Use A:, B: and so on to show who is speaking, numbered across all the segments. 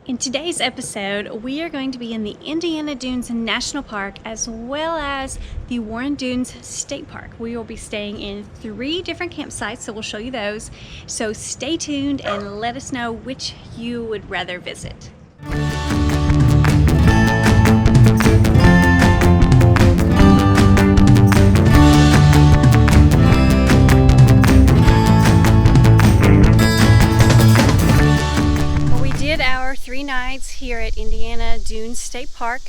A: In today's episode, we are going to be in the Indiana Dunes National Park as well as the Warren Dunes State Park. We will be staying in 3 different campsites, so we'll show you those. So stay tuned and let us know which you would rather visit. Our 3 nights here at Indiana Dunes State Park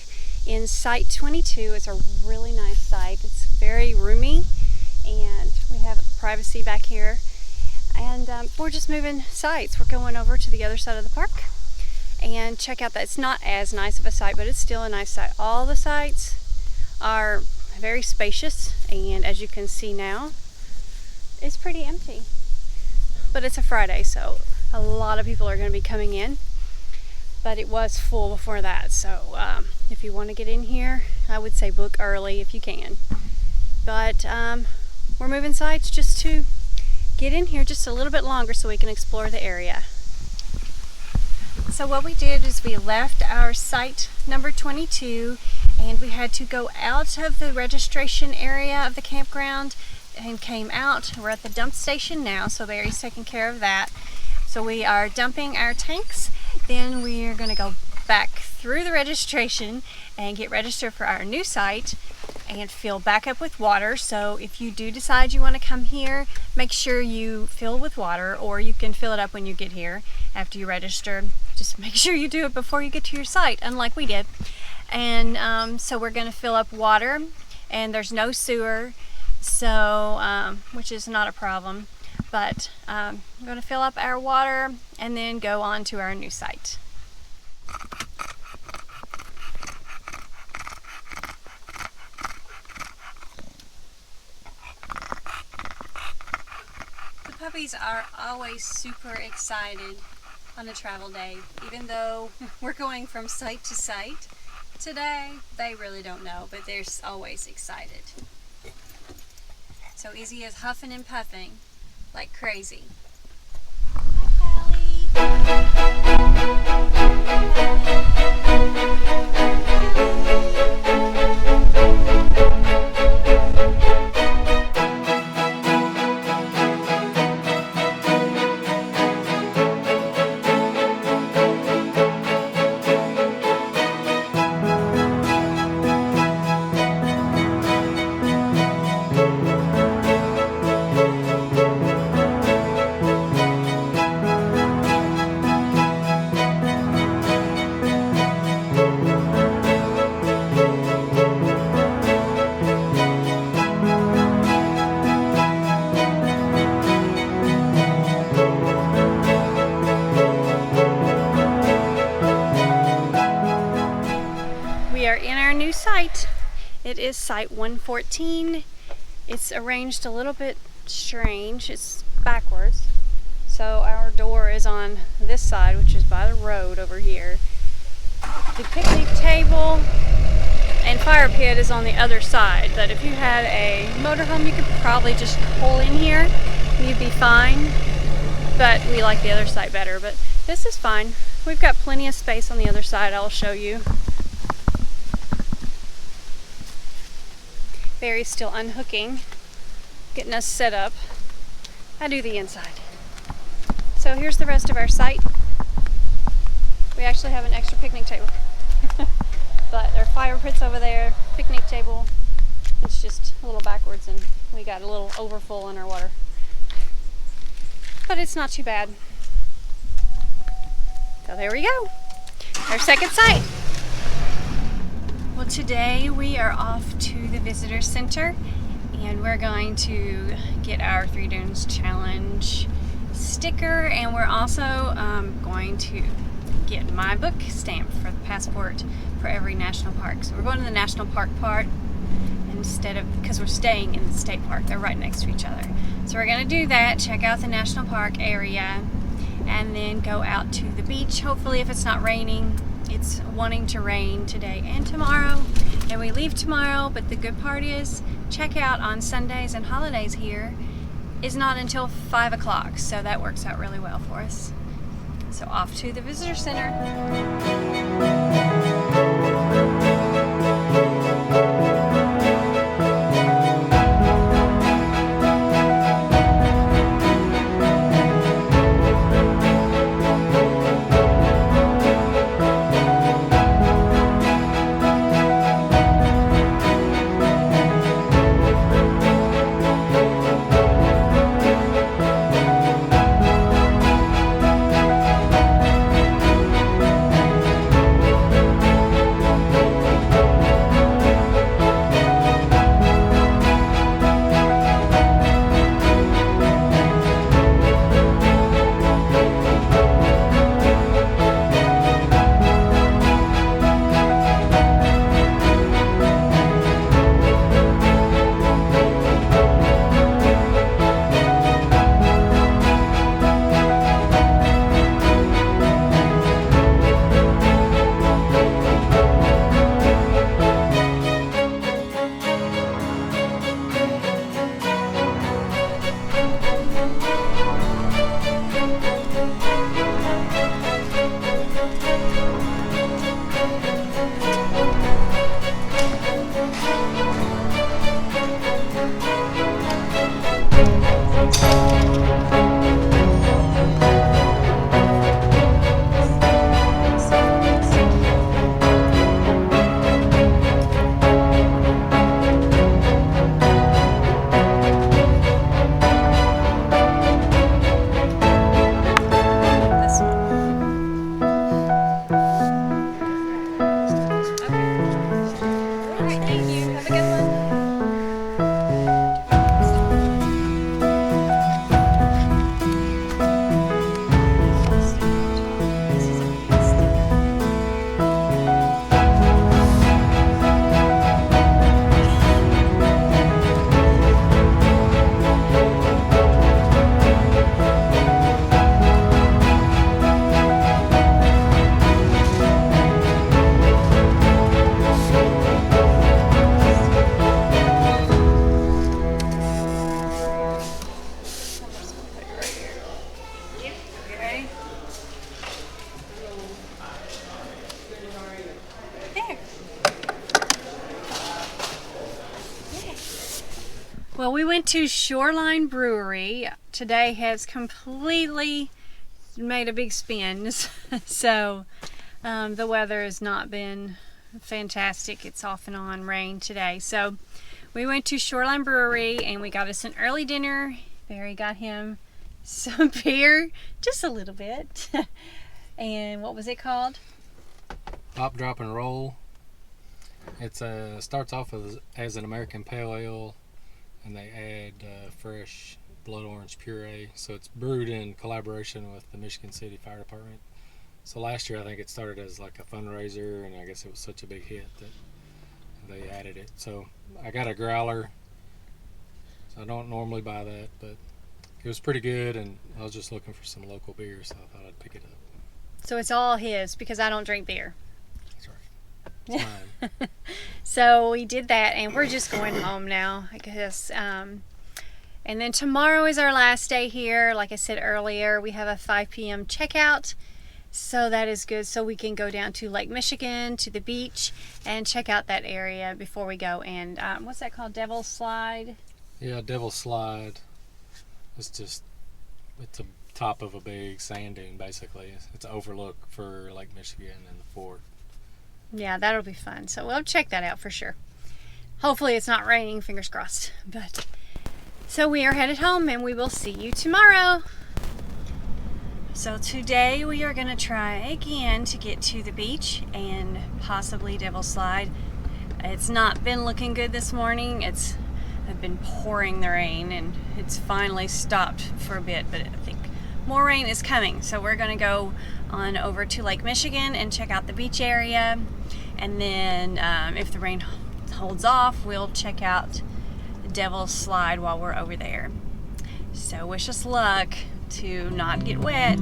A: in Site 22. It's a really nice site. It's very roomy and we have privacy back here. And we're just moving sites. We're going over to the other side of the park and check out that. It's not as nice of a site, but it's still a nice site. All the sites are very spacious, and as you can see now, it's pretty empty. But it's a Friday, so a lot of people are going to be coming in. But it was full before that, so if you want to get in here, I would say book early if you can. But we're moving sites just to get in here just a little bit longer so we can explore the area. So what we did is we left our site number 22 and we had to go out of the registration area of the campground and came out. We're at the dump station now, so Barry's taking care of that. So we are dumping our tanks. Then we are going to go back through the registration and get registered for our new site and fill back up with water. So if you do decide you want to come here, make sure you fill with water, or you can fill it up when you get here after you register. Just make sure you do it before you get to your site, unlike we did. And so we're going to fill up water, and there's no sewer, so which is not a problem. But I'm going to fill up our water and then go on to our new site. The puppies are always super excited on a travel day, even though we're going from site to site. Today, they really don't know, but they're always excited. So Izzy is huffing and puffing like crazy. Hi, We are in our new site. It is site 114. It's arranged a little bit strange. It's backwards. So our door is on this side, which is by the road over here. The picnic table and fire pit is on the other side. But if you had a motorhome, you could probably just pull in here and you'd be fine. But we like the other side better. But this is fine. We've got plenty of space on the other side. I'll show you. Barry's still unhooking, getting us set up. I do the inside. So here's the rest of our site. We actually have an extra picnic table. But our fire pit's over there, picnic table. It's just a little backwards and we got a little overfull in our water. But it's not too bad. So there we go. Our second site. Well, today we are off to the visitor center and we're going to get our 3 Dunes Challenge sticker, and we're also going to get my book stamped for the passport for every national park. So we're going to the national park part instead of, because we're staying in the state park. They're right next to each other. So we're going to do that, check out the national park area, and then go out to the beach, hopefully if it's not raining. It's wanting to rain today and tomorrow, and we leave tomorrow, but the good part is checkout on Sundays and holidays here is not until 5 o'clock, so that works out really well for us. So off to the visitor center. Well, we went to Shoreline Brewery. Today has completely made a big spin. So the weather has not been fantastic. It's off and on rain today. So we went to Shoreline Brewery and we got us an early dinner. Barry got him some beer, just a little bit. And what was it called?
B: Pop, Drop, and Roll. It's starts off as an American Pale Ale, and they add fresh blood orange puree. So it's brewed in collaboration with the Michigan City Fire Department. So last year I think it started as like a fundraiser, and I guess it was such a big hit that they added it. So I got a growler. So I don't normally buy that, but it was pretty good, and I was just looking for some local beer, so I thought I'd pick it up.
A: So it's all his because I don't drink beer.
B: That's right. It's mine.
A: So we did that, and we're just going home now, I guess. And then tomorrow is our last day here. Like I said earlier, we have a 5 p.m. checkout. So that is good. So we can go down to Lake Michigan, to the beach, and check out that area before we go. And what's that called? Devil's Slide?
B: Yeah, Devil's Slide. It's a top of a big sand dune, basically. It's an overlook for Lake Michigan and the fort.
A: Yeah, that'll be fun. So we'll check that out for sure. Hopefully it's not raining, fingers crossed. But so we are headed home, and we will see you tomorrow. So today we are going to try again to get to the beach and possibly Devil's Slide. It's not been looking good this morning. I've been pouring the rain, and it's finally stopped for a bit, but I think more rain is coming. So we're going to go on over to Lake Michigan and check out the beach area, and then if the rain holds off, we'll check out Devil's Slide while we're over there. So wish us luck to not get wet.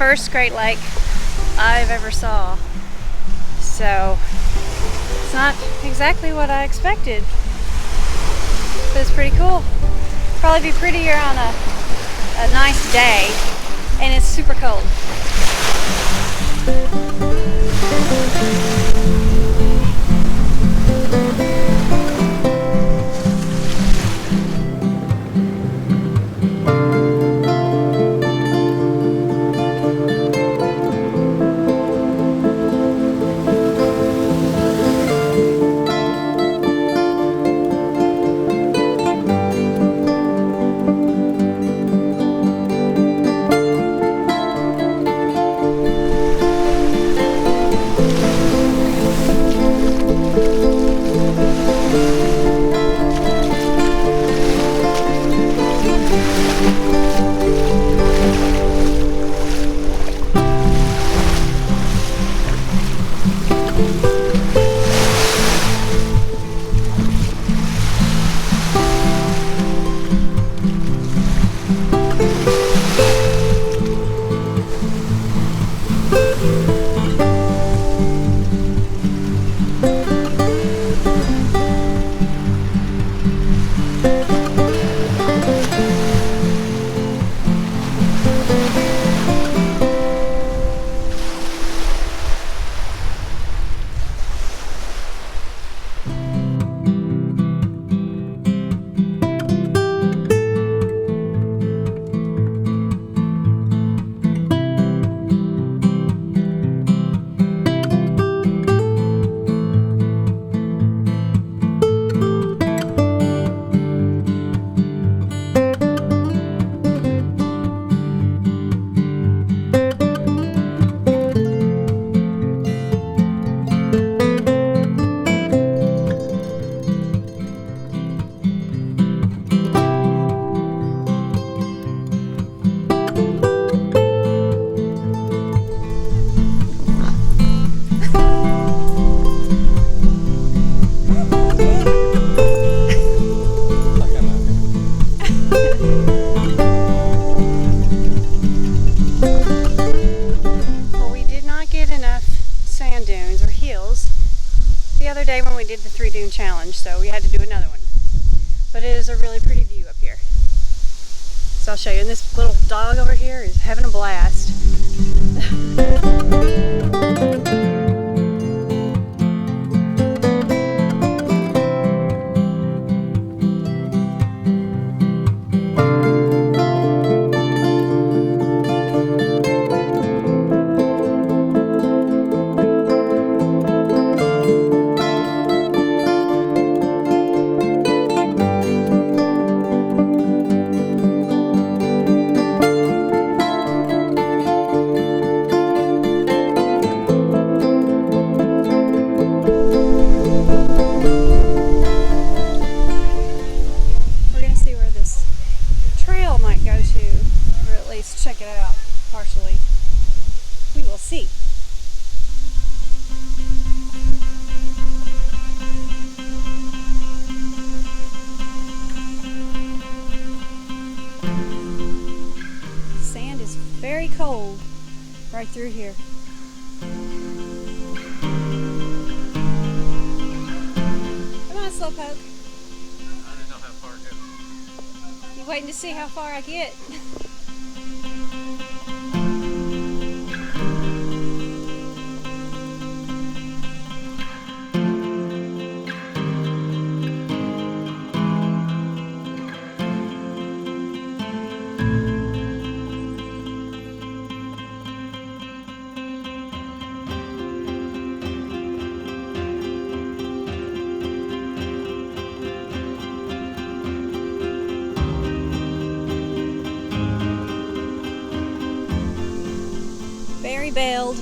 A: first Great Lake I've ever saw. So it's not exactly what I expected, but it's pretty cool. Probably be prettier on a nice day, and it's super cold. Did the 3 dune challenge, so we had to do another one. But it is a really pretty view up here. So I'll show you. And this little dog over here is having a blast. Check it out partially. We will see. Sand is very cold right through here. Come on, Slowpoke.
B: I don't know how far it goes.
A: You waiting to see how far I get? Very bailed.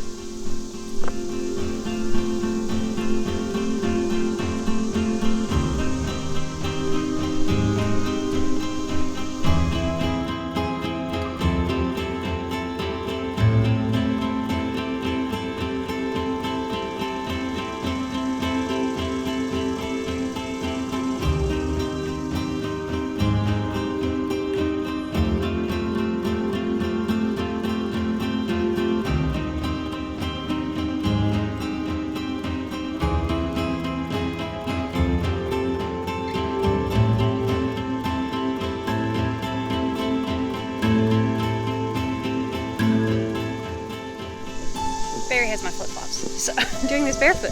A: steps doing this barefoot.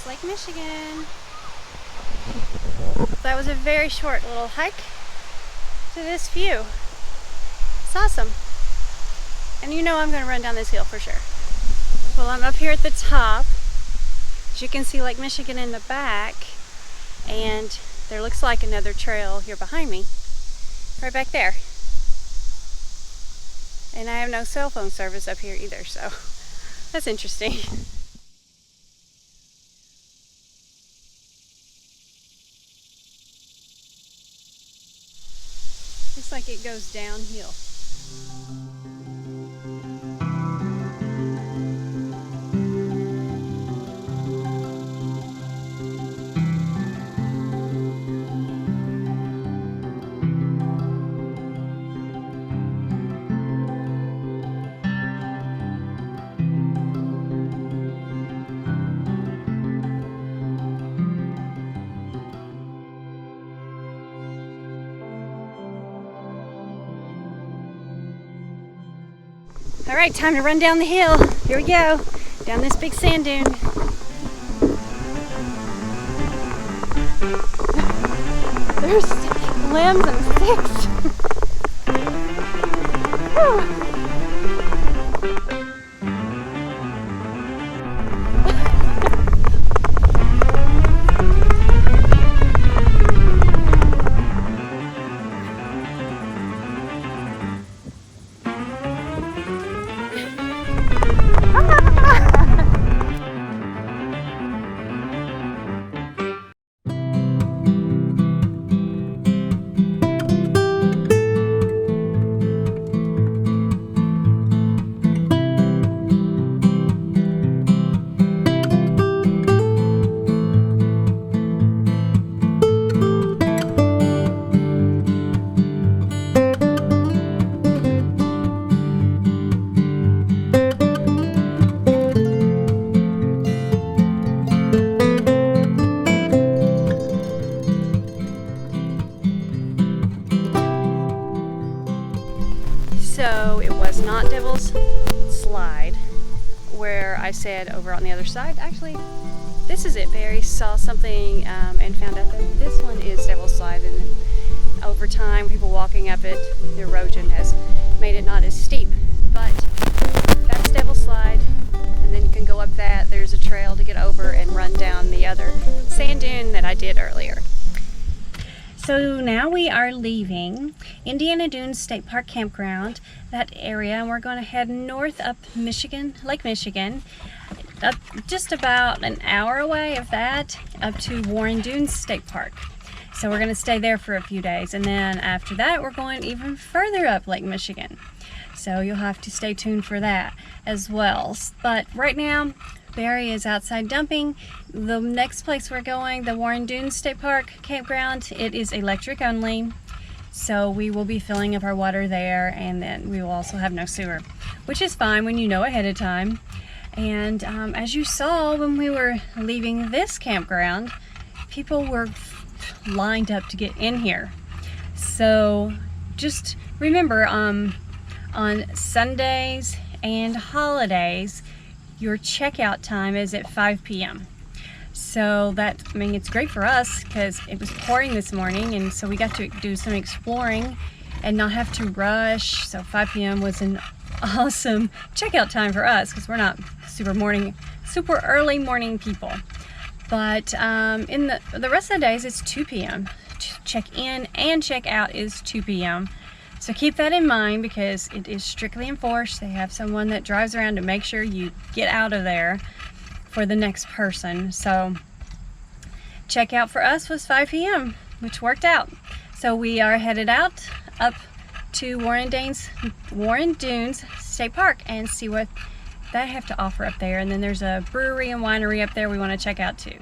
A: Lake Michigan. That was a very short little hike to this view. It's awesome. And you know I'm going to run down this hill for sure. Well, I'm up here at the top. As you can see Lake Michigan in the back, and there looks like another trail here behind me, right back there. And I have no cell phone service up here either, so that's interesting. Looks like it goes downhill. All right, time to run down the hill. Here we go, down this big sand dune. There's limbs and sticks. Whew. So it was not Devil's Slide where I said over on the other side. Actually, this is it. Barry saw something and found out that this one is Devil's Slide, and then over time, people walking up it, the erosion has made it not as steep. But that's Devil's Slide, and then you can go up that. There's a trail to get over and run down the other sand dune that I did earlier. So now we are leaving Indiana Dunes State Park Campground, that area, and we're going to head north up Lake Michigan, up just about an hour away of that, up to Warren Dunes State Park. So we're going to stay there for a few days, and then after that we're going even further up Lake Michigan. So you'll have to stay tuned for that as well. But right now, Barry is outside dumping. The next place we're going, the Warren Dunes State Park Campground, it is electric only. So we will be filling up our water there, and then we will also have no sewer, which is fine when you know ahead of time. And as you saw when we were leaving this campground, people were lined up to get in here. So just remember, on Sundays and holidays, your checkout time is at 5 p.m. So that, I mean, it's great for us because it was pouring this morning, and so we got to do some exploring and not have to rush. So 5 p.m. was an awesome checkout time for us because we're not super early morning people. But in the rest of the days, it's 2 p.m. Check in and check out is 2 p.m. So keep that in mind because it is strictly enforced. They have someone that drives around to make sure you get out of there for the next person. So checkout for us was 5 p.m., which worked out. So we are headed out up to Warren Dunes State Park and see what they have to offer up there. And then there's a brewery and winery up there we want to check out too.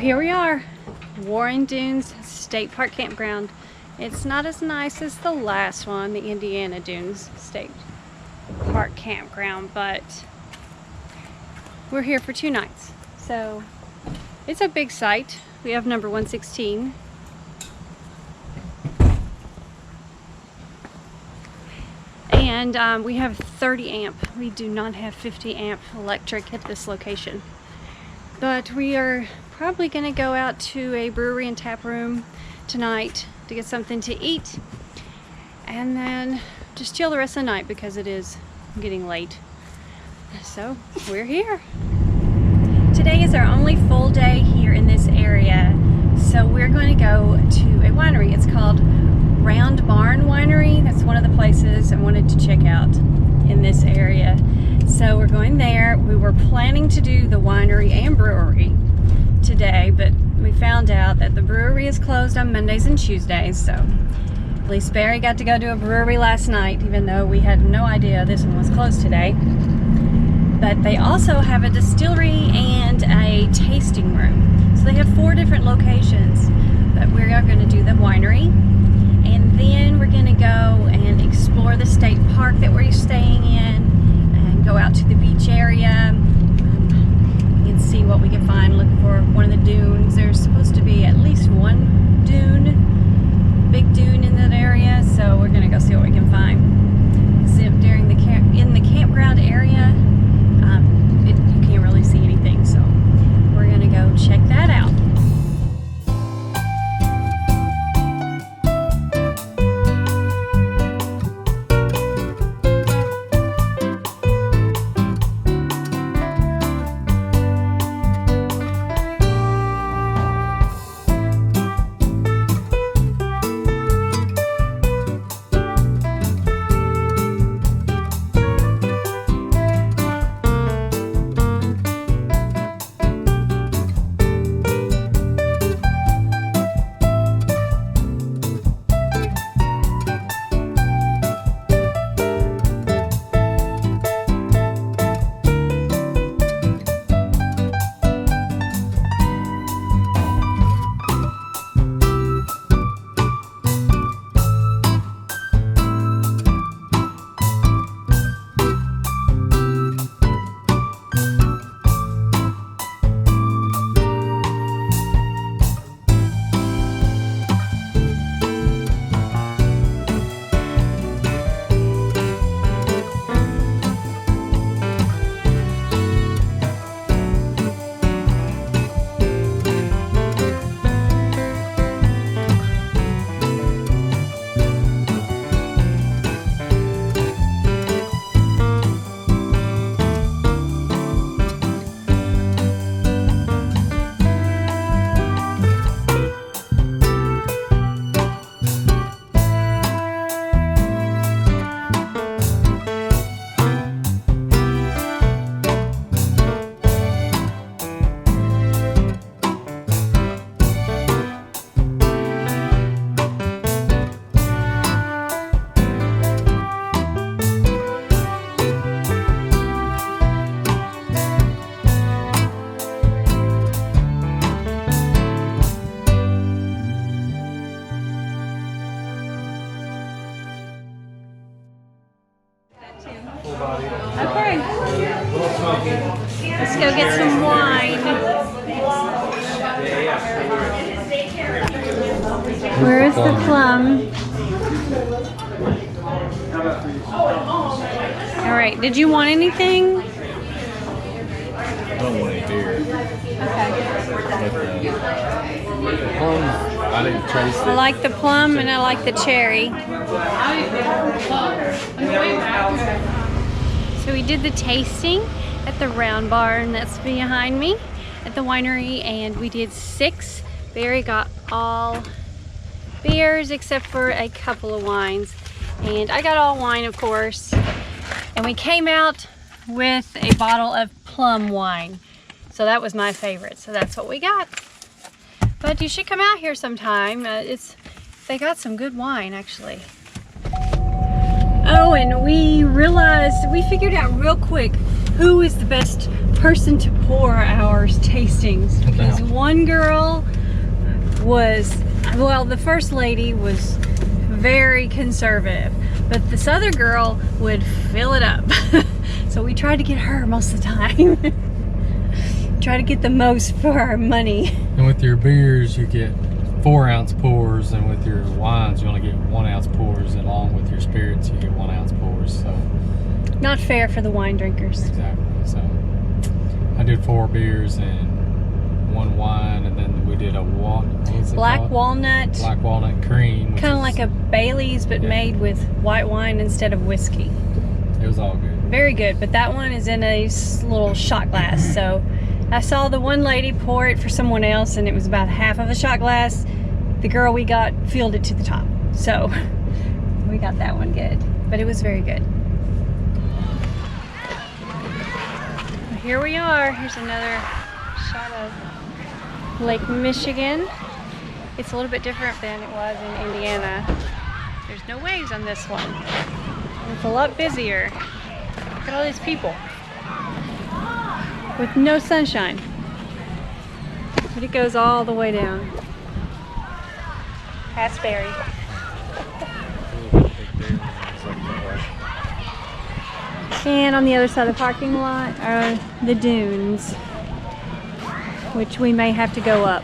A: Here we are, Warren Dunes State Park Campground. It's not as nice as the last one, the Indiana Dunes State Park Campground, but we're here for 2 nights. So it's a big site. We have number 116. And we have 30 amp. We do not have 50 amp electric at this location. But we are probably going to go out to a brewery and tap room tonight to get something to eat. And then just chill the rest of the night because it is getting late. So we're here. Today is our only full day here in this area. So we're going to go to a winery. It's called Round Barn Winery. That's one of the places I wanted to check out in this area. So we're going there. We were planning to do the winery and brewery today, but we found out that the brewery is closed on Mondays and Tuesdays. So at least Barry got to go to a brewery last night, even though we had no idea this one was closed today. But they also have a distillery and a tasting room. So they have 4 different locations. But we are going to do the winery, and then we're going to go and explore explore the state park that we're staying in and go out to the beach area. We can see what we can find, look for one of the dunes. There's supposed to be at least one dune, big dune in that area, so we're gonna go see what we can find. During in the campground area, you can't really see anything, so we're gonna go check that out. Okay, let's go get some wine. Where is the plum? All right, did you want anything?
C: I don't want any beer.
A: Okay.
C: But the plum, I didn't taste it.
A: I like the plum and I like the cherry. So we did the tasting at the Round Barn that's behind me at the winery, and we did 6. Barry got all beers except for a couple of wines, and I got all wine, of course. And we came out with a bottle of plum wine, so that was my favorite, so that's what we got. But you should come out here sometime. They got some good wine, actually. Oh, and we figured out real quick who is the best person to pour our tastings, because one girl was, well, the first lady was very conservative, but this other girl would fill it up. So we tried to get her most of the time. Try to get the most for our money.
B: And with your beers, you get 4-ounce pours, and with your wines, you only get 1-ounce pours, and along with your spirits, you get 1-ounce pours. So
A: not fair for the wine drinkers.
B: Exactly. So I did 4 beers and 1 wine, and then we did a black walnut cream,
A: kind of like a Bailey's, but made with white wine instead of whiskey.
B: It was all good.
A: Very good, but that one is in a little shot glass. So I saw the one lady pour it for someone else, and it was about half of a shot glass. The girl we got filled it to the top, so we got that one good, but it was very good. Here we are. Here's another shot of Lake Michigan. It's a little bit different than it was in Indiana. There's no waves on this one. It's a lot busier. Look at all these people with no sunshine. But it goes all the way down. Past Barry. And on the other side of the parking lot are the dunes, which we may have to go up.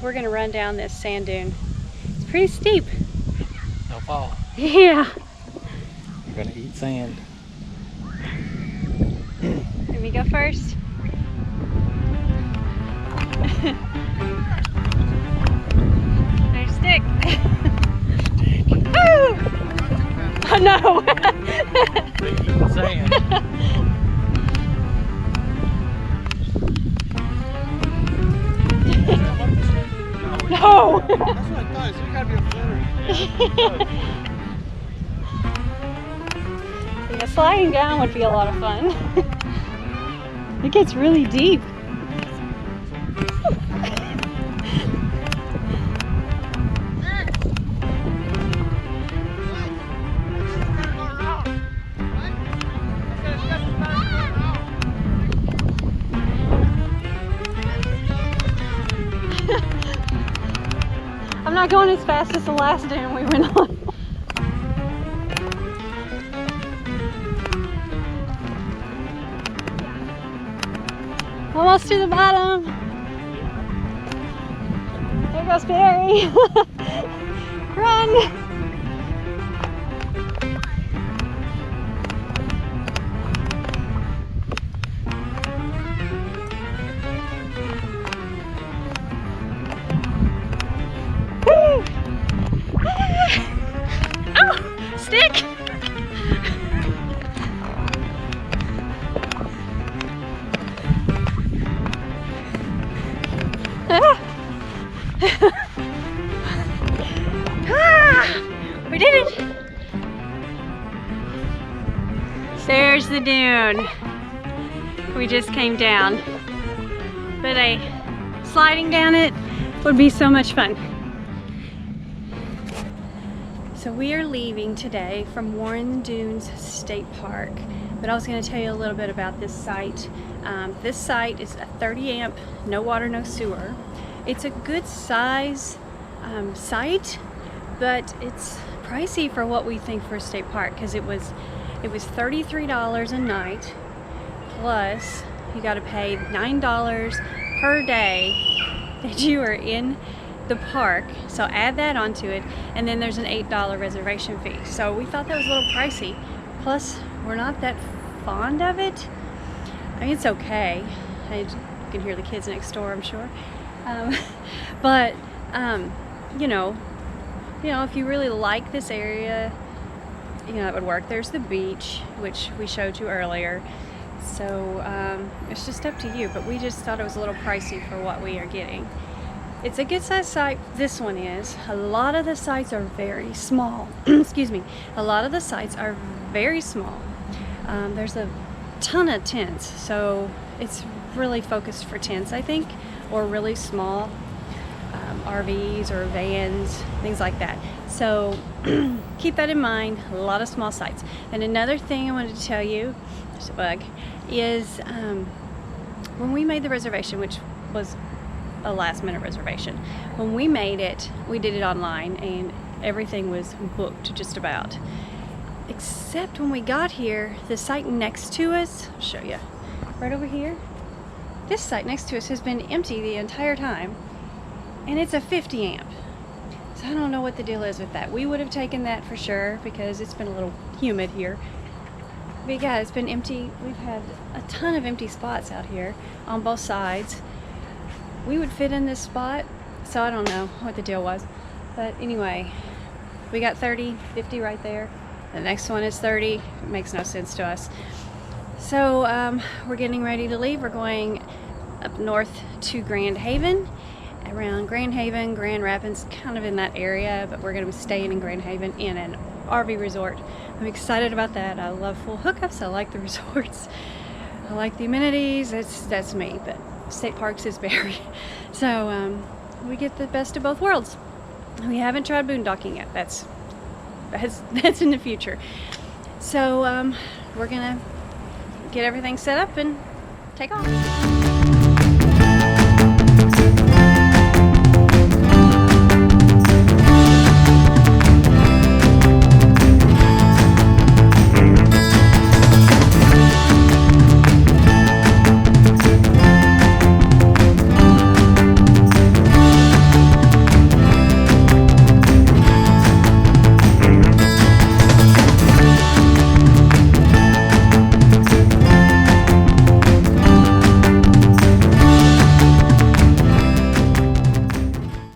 A: We're gonna run down this sand dune. It's pretty steep.
B: Don't fall.
A: Yeah.
B: You're gonna eat sand.
A: Let me go first. There's stick. Woo! Oh no!
B: Sand.
A: No!
D: That's what I thought. So you gotta be a flurry.
A: Yeah, sliding down would be a lot of fun. It gets really deep. I'm not going as fast as the last dune we went on. Almost to the bottom. There goes Barry. Run. Woo. Oh, stick. We did it! There's the dune. We just came down. But sliding down it would be so much fun. So we are leaving today from Warren Dunes State Park. But I was going to tell you a little bit about this site. This site is a 30 amp, no water, no sewer. It's a good size site, but it's pricey for what we think for a state park, because it was $33 a night, plus you got to pay $9 per day that you are in the park. So add that onto it, and then there's an $8 reservation fee. So we thought that was a little pricey. Plus, we're not that fond of it. I mean, it's okay. You can hear the kids next door, I'm sure. But you know, if you really like this area, that would work. There's the beach, which we showed you earlier. So it's just up to you. But we just thought it was a little pricey for what we are getting. It's a good sized site. This one is. A lot of the sites are very small. Excuse me. A lot of the sites are very small. There's a ton of tents, so it's really focused for tents, I think, or really small RVs or vans, things like that. So keep that in mind. A lot of small sites. And another thing I wanted to tell you, there's a bug, is when we made the reservation, which was a last minute reservation, when we made it, we did it online and everything was booked just about. Except when we got here, the site next to us, I'll show you, right over here, this site next to us has been empty the entire time, and it's a 50 amp. So I don't know what the deal is with that. We would have taken that for sure because it's been a little humid here. But yeah, it's been empty. We've had a ton of empty spots out here on both sides. We would fit in this spot, so I don't know what the deal was. But anyway, we got 30, 50 right there. The next one is 30. It makes no sense to us. So we're getting ready to leave. We're going up north to Grand Haven, around Grand Haven, Grand Rapids, kind of in that area, but we're going to be staying in Grand Haven in an RV resort. I'm excited about that. I love full hookups. I like the resorts. I like the amenities. That's me, but state parks is Barry. So we get the best of both worlds. We haven't tried boondocking yet. That's in the future. So we're gonna get everything set up and take off.